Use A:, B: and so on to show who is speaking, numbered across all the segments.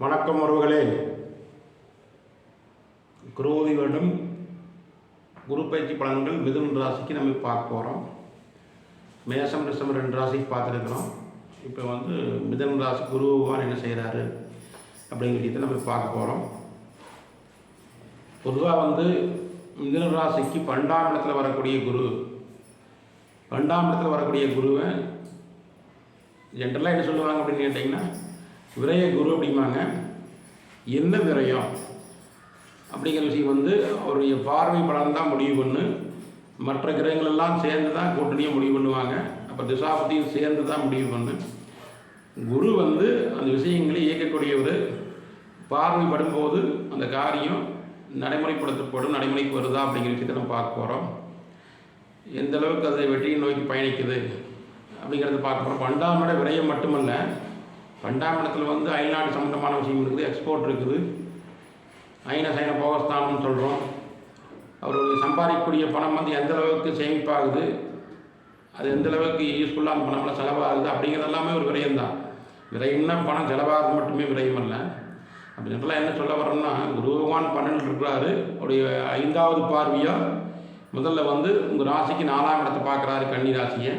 A: வணக்கம் உறவுகளே. குரோதி வருடம் குரு பயிற்சி பலன்கள் மிதுன ராசிக்கு நம்ம பார்க்க போகிறோம். மேஷம் டிசம்பர் 2 ராசிக்கு பார்த்துருக்குறோம். இப்போ மிதுன ராசி குரு பகவான் என்ன செய்கிறாரு அப்படிங்கிற விஷயத்தை நம்ம பார்க்க போகிறோம். பொதுவாக மிதுன ராசிக்கு 12ஆம் இடத்துல வரக்கூடிய குரு, 12ஆம் இடத்துல வரக்கூடிய குருவை ஜென்ரலாக என்ன சொல்லுவாங்க அப்படின்னு கேட்டிங்கன்னா விரய குரு அப்படிம்பாங்க. என்ன விரயம் அப்படிங்கிற விஷயம் அவருடைய பார்வை பலன் தான் முடிவு பண்ணு. மற்ற கிரகங்கள் எல்லாம் சேர்ந்து தான் கூட்டணியை முடிவு பண்ணுவாங்க. அப்போ திசாபதியும் சேர்ந்து தான் முடிவு பண்ணு. குரு அந்த விஷயங்களை இயக்கக்கூடியவர். பார்வை படும்போது அந்த காரியம் நடைமுறைப்படுத்தப்படும், நடைமுறைக்கு வருதா அப்படிங்கிற விஷயத்தை நம்ம பார்க்க போகிறோம். எந்த அளவுக்கு அதை வெற்றியை நோக்கி பயணிக்குது அப்படிங்கிறத பார்க்க போகிறோம். 12ஆம் இட விரயம் மட்டுமல்ல, 12ஆம் இடத்துல அயல்நாடு சம்பந்தமான விஷயம் இருக்குது, எக்ஸ்போர்ட் இருக்குது, ஐன சைன போகஸ்தானம்னு சொல்கிறோம். அவருடைய சம்பாதிக்கக்கூடிய பணம் எந்த அளவுக்கு சேமிப்பாகுது, அது எந்த அளவுக்கு யூஸ்ஃபுல்லாக அந்த பணம்லாம் செலவாகுது அப்படிங்கிறது எல்லாமே ஒரு விரயம் தான். விரயம்னா பணம் செலவாகுது மட்டுமே விரயம் அல்ல. அப்படின்றலாம் என்ன சொல்ல வரோம்னா, குரு பகவான் 12 இருக்கிறாரு. அவருடைய 5வது பார்வையாக முதல்ல உங்கள் ராசிக்கு 4ஆம் இடத்தை பார்க்குறாரு. கன்னி ராசியை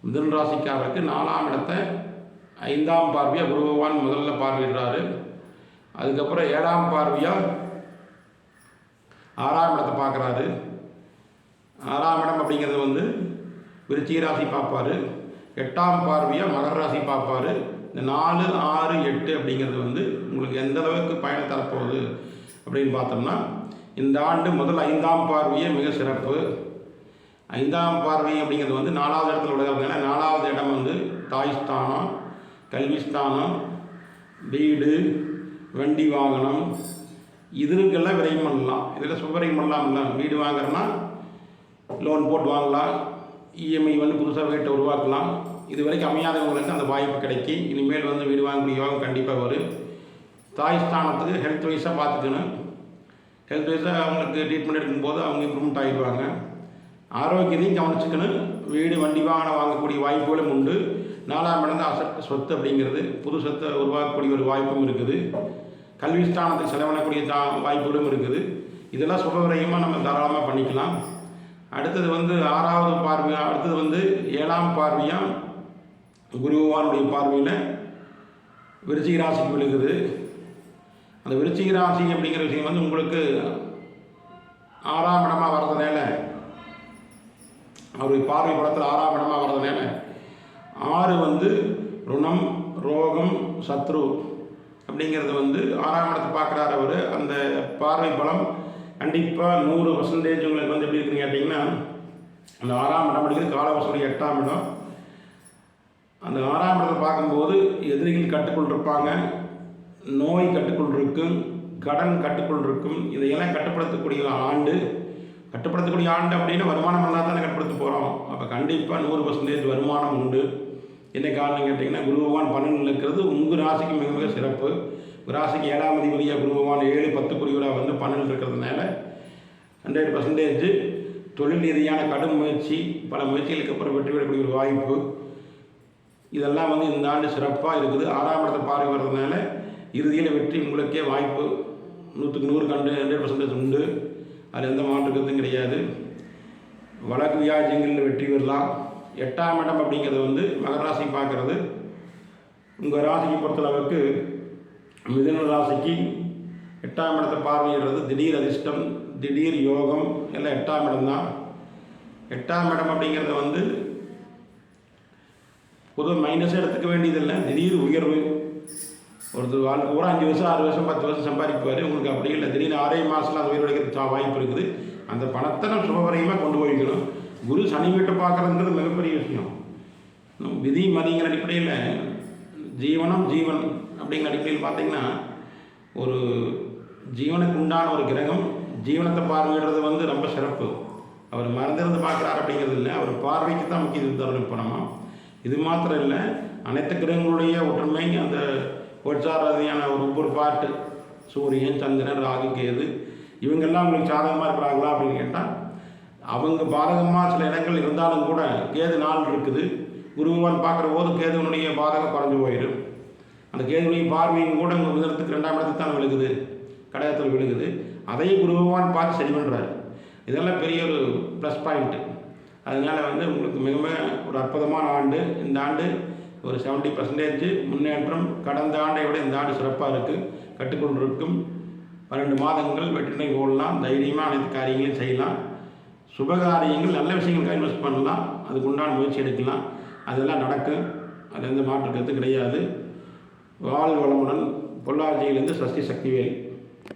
A: மிதுன ராசிக்காரருக்கு 4ஆம் இடத்தை 5ஆம் பார்வையாக குரு பகவான் முதல்ல பார்வையிடுறாரு. அதுக்கப்புறம் 7ஆம் பார்வையாக 6ஆம் இடத்தை பார்க்குறாரு. 6ஆம் இடம் அப்படிங்கிறது விருச்சிக ராசி பார்ப்பார். 8ஆம் பார்வையாக மகர ராசி பார்ப்பார். இந்த 4, 6, 8 அப்படிங்கிறது உங்களுக்கு எந்த அளவுக்கு பயணம் தரப்போகுது அப்படின்னு பார்த்தோம்னா, இந்த ஆண்டு முதல் 5ஆம் பார்வையே மிக சிறப்பு. 5ஆம் பார்வை அப்படிங்கிறது 4வது இடத்துல உள்ளதுனால 4வது இடம் தாய் ஸ்தானம், கல்வி ஸ்தானம், வீடு, வண்டி வாகனம், இதுக்கெல்லாம் விரயம் பண்ணலாம். இதில் சுபவிரயம் பண்ணலாம். இல்லை வீடு வாங்குறோன்னா லோன் போட்டு வாங்கலாம், இஎம்ஐ புதுசாக வீட்டை உருவாக்கலாம். இது வரைக்கும் அமையாதவங்களுக்கு அந்த வாய்ப்பு கிடைக்கி இனிமேல் வீடு வாங்கக்கூடிய யோகம் கண்டிப்பாக வரும். தாய் ஸ்தானத்துக்கு ஹெல்த் வைஸாக பார்த்துக்கணும். ஹெல்த் வைஸாக அவங்களுக்கு ட்ரீட்மெண்ட் எடுக்கும்போது அவங்க இம்ப்ரூவ்மெண்ட் ஆகிடுவாங்க. ஆரோக்கியத்தையும் கவனிச்சுக்கணும். வீடு வண்டி வாகனம் வாங்கக்கூடிய வாய்ப்புகளும் உண்டு. 4ஆம் இடம் அசட் சொத்து அப்படிங்கிறது, புது சொத்தை உருவாக்கக்கூடிய ஒரு வாய்ப்பும் இருக்குது. கல்வி ஸ்தானத்துக்கு செலவிடக்கூடிய வாய்ப்புகளும் இருக்குது. இதெல்லாம் சுபவிரயமாக நம்ம தாராளமாக பண்ணிக்கலாம். அடுத்தது 6வது பார்வை, அடுத்தது 7ஆம் பார்வையாக குரு பகவானுடைய பார்வையில் விருச்சிக ராசிக்கு விழுகுது. அந்த விருச்சிக ராசி அப்படிங்கிற விஷயம் உங்களுக்கு 6ஆம் இடமாக வர்றதுனால, அவருடைய பார்வை படத்தில் 6ஆம் இடமாக வர்றதுனால 6 ருணம், ரோகம், சத்ரு அப்படிங்கிறது 6ஆம் இடத்தை பார்க்குறாரு அவர். அந்த பார்வை பலம் கண்டிப்பாக 100% உங்களுக்கு எப்படி இருக்குன்னு கேட்டிங்கன்னா, அந்த 6ஆம் இடம் அப்படிங்கிறது காலவசனுடைய 8ஆம் இடம். அந்த 6ஆம் இடத்தை பார்க்கும்போது எதிரிகள் கட்டுக்குள் இருப்பாங்க, நோய் கட்டுக்குள் இருக்கும், கடன் கட்டுக்குள் இருக்கும். இதையெல்லாம் கட்டுப்படுத்தக்கூடிய ஆண்டு. கட்டுப்படுத்தக்கூடிய ஆண்டு அப்படின்னா வருமானம் எல்லாம் தானே கட்டுப்படுத்த போகிறோம். அப்போ கண்டிப்பாக 100% வருமானம் உண்டு. என்ன காரணம் கேட்டிங்கன்னா, குரு பகவான் 12 இருக்கிறது உங்கள் ராசிக்கு மிக மிக சிறப்பு. உங்கள் ராசிக்கு 7ஆம் அதிபதியாக குரு பகவான் 7, 10 குறியூராக 12 இருக்கிறதுனால 100% தொழில் ரீதியான கடும் முயற்சி, பல முயற்சிகளுக்கு அப்புறம் வெற்றி பெறக்கூடிய ஒரு வாய்ப்பு, இதெல்லாம் இந்த ஆண்டு சிறப்பாக இருக்குது. 6ஆம் இடத்தை பார்வை வர்றதுனால இறுதியில் வெற்றி உங்களுக்கே வாய்ப்பு 100க்கு 100% உண்டு. அது எந்த மாற்றுக்கிறதும் கிடையாது. வழக்கு வியாஜங்களில் வெற்றி பெறலாம். 8ஆம் இடம் அப்படிங்கிறது மகர ராசி பார்க்குறது. உங்கள் ராசிக்கு பொறுத்தளவுக்கு மிதுன ராசிக்கு 8ஆம் இடத்தை பார்வையிடுறது திடீர் அதிர்ஷ்டம், திடீர் யோகம் எல்லாம் 8ஆம் இடம் தான். 8ஆம் இடம் அப்படிங்கிறது பொதுவாக மைனஸாக எடுத்துக்க வேண்டியதில்லை. திடீர் உயர்வு. ஒருத்தர் வாழ்க்கை பூரா 5 வருஷம், 6 வருஷம், 10 வருஷம் சம்பாதிப்பார். உங்களுக்கு அப்படி இல்லை. திடீர்னு 6 மாதத்தில் அந்த உயிர் உடைக்கிறதுக்கு வாய்ப்பு இருக்குது. அந்த பணத்தை நம்ம சுபவரையமாக கொண்டு போய்க்கணும். குரு சனி வீட்டை பார்க்குறதுங்கிறது மிகப்பெரிய விஷயம். விதி மதிங்கிற அடிப்படையில் ஜீவனம் ஜீவன் அப்படிங்கிற அடிப்படையில் பார்த்திங்கன்னா, ஒரு ஜீவனுக்கு உண்டான ஒரு கிரகம் ஜீவனத்தை பார்வையிடுறது ரொம்ப சிறப்பு. அவர் மறந்திருந்து பார்க்குறாரு அப்படிங்கிறது இல்லை, அவர் பார்வைக்கு தான் முக்கியத்துவம் தரணும். இப்போ நம்ம இது மாத்திரம் இல்லை, அனைத்து கிரகங்களுடைய ஒற்றுமை, அந்த கோட்சாரதியான ஒவ்வொரு பாட்டு, சூரியன், சந்திரன், ராகு, கேது, இவங்கெல்லாம் உங்களுக்கு சாதகமாக இருக்கிறாங்களா அப்படின்னு கேட்டால், அவங்க பாதகமாக சில இடங்கள் இருந்தாலும் கூட கேது 4 இருக்குது. குரு பகவான் பார்க்குற போது கேதுவனுடைய பாதகம் குறைஞ்சி போயிடும். அந்த கேதுடைய பார்வையும் கூட உங்கள் மிதனத்துக்கு 2ஆம் இடத்துக்கு தான் விழுகுது, கடகத்தில் விழுகுது. அதையும் குரு பகவான் பார்த்து சரி பண்ணுறாரு. இதெல்லாம் பெரிய ஒரு ப்ளஸ் பாயிண்ட்டு. அதனால் வந்து உங்களுக்கு மிக ஒரு அற்புதமான ஆண்டு. இந்த ஆண்டு ஒரு 70% முன்னேற்றம். கடந்த ஆண்டை விட இந்த ஆண்டு சிறப்பாக இருக்குது. கற்றுக்கொண்டிருக்கும் 12 மாதங்கள் வெற்றினை போடலாம். தைரியமாக அனைத்து காரியங்களையும் செய்யலாம். சுபகாரியங்கள் நல்ல விஷயங்களுக்காக இன்வெஸ்ட் பண்ணலாம். அதுக்கு உண்டான முயற்சி எடுக்கலாம். அதெல்லாம் நடக்கும். அது எந்த மாற்று கருத்து கிடையாது. வாழ் வளமுடன். பொள்ளாச்சியிலிருந்து சஷ்டி சக்திவேல்.